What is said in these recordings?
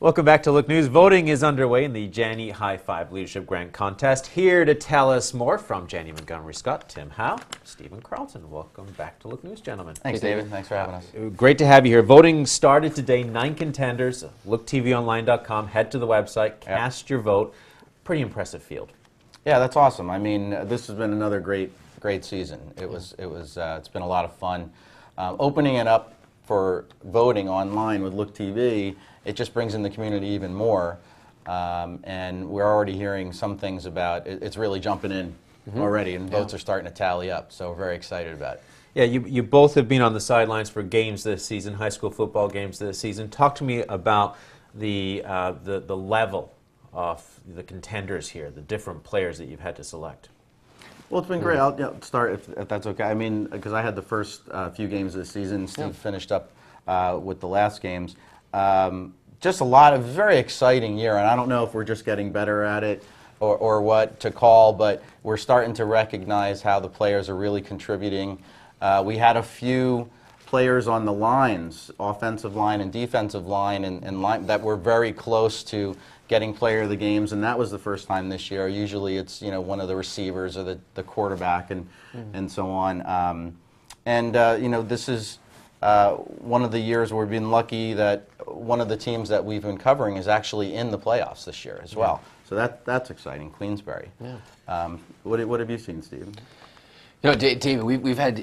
Welcome back to Look News. Voting is underway in the Janney High Five Leadership Grant Contest. Here to tell us more from Janney, Montgomery, Scott, Tim Howe, Stephen Carleton. Welcome back to Look News, gentlemen. Thanks, David. Thanks for having us. Great to have you here. Voting started today. 9 contenders. LookTVOnline.com. Head to the website. Cast your vote. Pretty impressive field. Yeah, that's awesome. I mean, this has been another great season. It's been a lot of fun. Opening it up for voting online with Look TV, it just brings in the community even more. And we're already hearing some things about it's really jumping in already, and votes are starting to tally up. So we're very excited about it. Yeah, you both have been on the sidelines for games this season, high school football games this season. Talk to me about the level of the contenders here, the different players that you've had to select. Well, it's been great. I'll start if that's okay. I mean, because I had the first few games this season. Steve finished up with the last games. Just a lot of very exciting year, and I don't know if we're just getting better at it or what to call, but we're starting to recognize how the players are really contributing. We had a few players on the lines, offensive line and defensive line, and line that were very close to getting player of the games, and that was the first time this year. Usually it's one of the receivers or the quarterback and so on. This is one of the years where we've been lucky that one of the teams that we've been covering is actually in the playoffs this year as well. So that's exciting, Queensbury. Yeah. What have you seen, Stephen? David, we've had,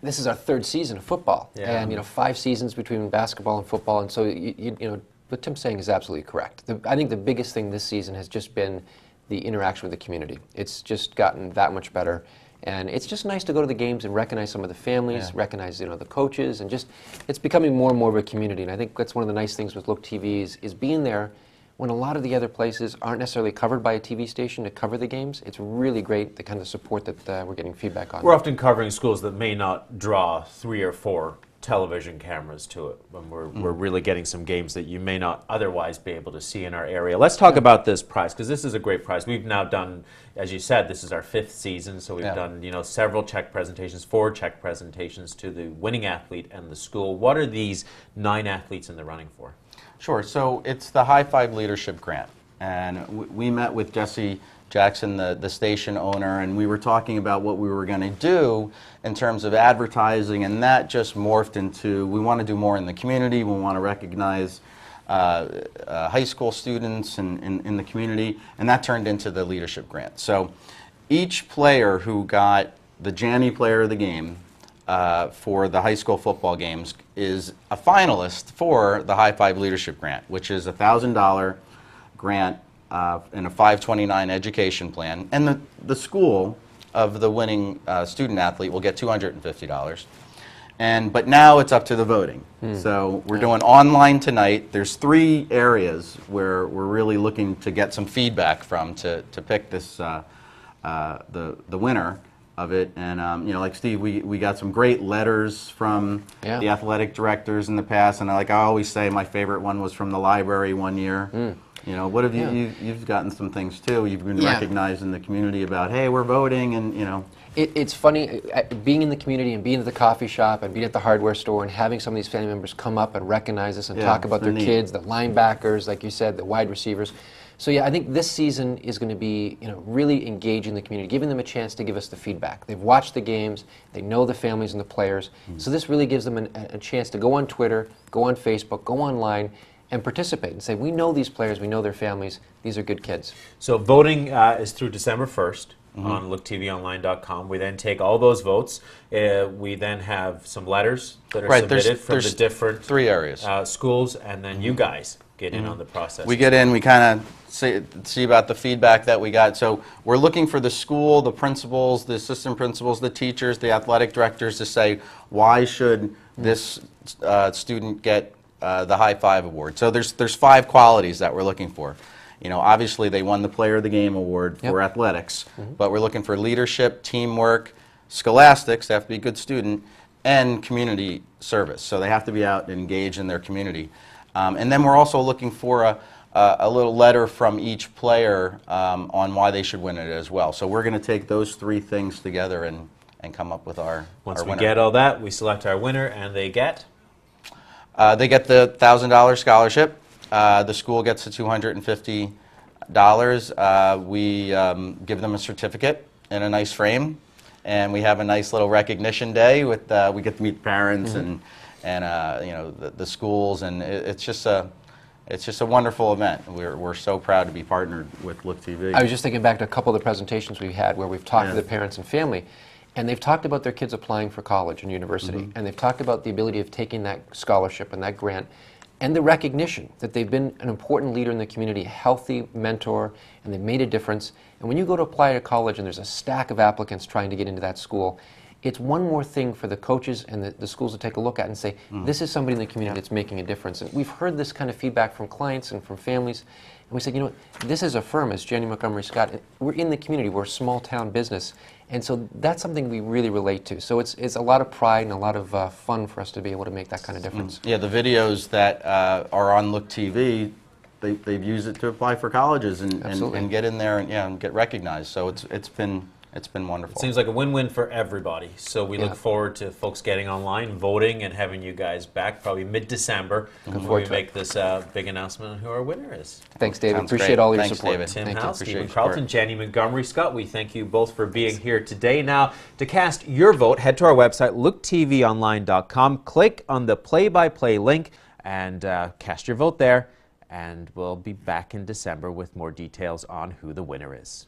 this is our third season of football, and 5 seasons between basketball and football, and so what Tim's saying is absolutely correct. I think the biggest thing this season has just been the interaction with the community. It's just gotten that much better, and it's just nice to go to the games and recognize some of the families, recognize the coaches, and just it's becoming more and more of a community. And I think that's one of the nice things with Look TV is being there when a lot of the other places aren't necessarily covered by a TV station to cover the games. It's really great the kind of support that we're getting feedback on. We're often covering schools that may not draw 3 or 4 television cameras to it, when we're really getting some games that you may not otherwise be able to see in our area. Let's talk about this prize, because this is a great prize. We've now done, as you said, this is our 5th season, so we've done several check presentations, 4 check presentations to the winning athlete and the school. What are these 9 athletes in the running for? Sure. So it's the High Five Leadership Grant, and we met with Jesse Jackson, the station owner, and we were talking about what we were going to do in terms of advertising, and that just morphed into we want to do more in the community. We want to recognize high school students in the community, and that turned into the Leadership Grant. So each player who got the Janney Player of the Game for the high school football games is a finalist for the High Five Leadership Grant, which is a $1,000 grant in a 529 education plan, and the school of the winning student athlete will get $250. But now it's up to the voting. So we're doing online tonight. There's 3 areas where we're really looking to get some feedback from to pick this the winner of it. And like Steve, we got some great letters from the athletic directors in the past, and like I always say, my favorite one was from the library one year. What have you've gotten some things too. You've been recognized in the community about, hey, we're voting, and It's funny, being in the community and being at the coffee shop and being at the hardware store and having some of these family members come up and recognize us and talk about their kids, the linebackers, like you said, the wide receivers. So I think this season is going to be really engaging the community, giving them a chance to give us the feedback. They've watched the games, they know the families and the players, so this really gives them a chance to go on Twitter, go on Facebook, go online, and participate and say, we know these players, we know their families, these are good kids. So voting is through December 1st on LookTVOnline.com. We then take all those votes. We then have some letters that are submitted from the different 3 areas. Schools, and then you guys get in on the process. We get in, we kind of see about the feedback that we got. So we're looking for the school, the principals, the assistant principals, the teachers, the athletic directors to say, why should this student get the High Five Award? So there's 5 qualities that we're looking for. Obviously they won the Player of the Game award for athletics, but we're looking for leadership, teamwork, scholastics, they have to be a good student, and community service. So they have to be out and engaged in their community. And then we're also looking for a little letter from each player on why they should win it as well. So we're going to take those 3 things together and come up with our Once we winner. get all that, we select our winner, and they get? They get the $1,000 scholarship, the school gets the $250. We give them a certificate in a nice frame, and we have a nice little recognition day with we get to meet parents and you know, the schools, and it's just a wonderful event. We're so proud to be partnered with Look TV. I was just thinking back to a couple of the presentations we've had where we've talked to the parents and family, and they've talked about their kids applying for college and university, and they've talked about the ability of taking that scholarship and that grant, and the recognition that they've been an important leader in the community, a healthy mentor, and they've made a difference. And when you go to apply to college and there's a stack of applicants trying to get into that school, it's one more thing for the coaches and the schools to take a look at and say, this is somebody in the community that's making a difference. And we've heard this kind of feedback from clients and from families. And we said, you know, this is a firm, as Janney Montgomery Scott, we're in the community, we're a small town business. And so that's something we really relate to. So it's a lot of pride and a lot of fun for us to be able to make that kind of difference. Yeah, the videos that are on Look TV, they've used it to apply for colleges and get in there and get recognized. So it's been wonderful. It seems like a win-win for everybody. So we look forward to folks getting online, voting, and having you guys back probably mid-December when we make this big announcement on who our winner is. Thanks, David. Sounds Appreciate great. all your Thanks, support. David. Tim Thank Howe, you. Stephen Appreciate Carleton, your support. Janney Montgomery Scott, we thank you both for being here today. Now, to cast your vote, head to our website, looktvonline.com, click on the play-by-play link, and cast your vote there. And we'll be back in December with more details on who the winner is.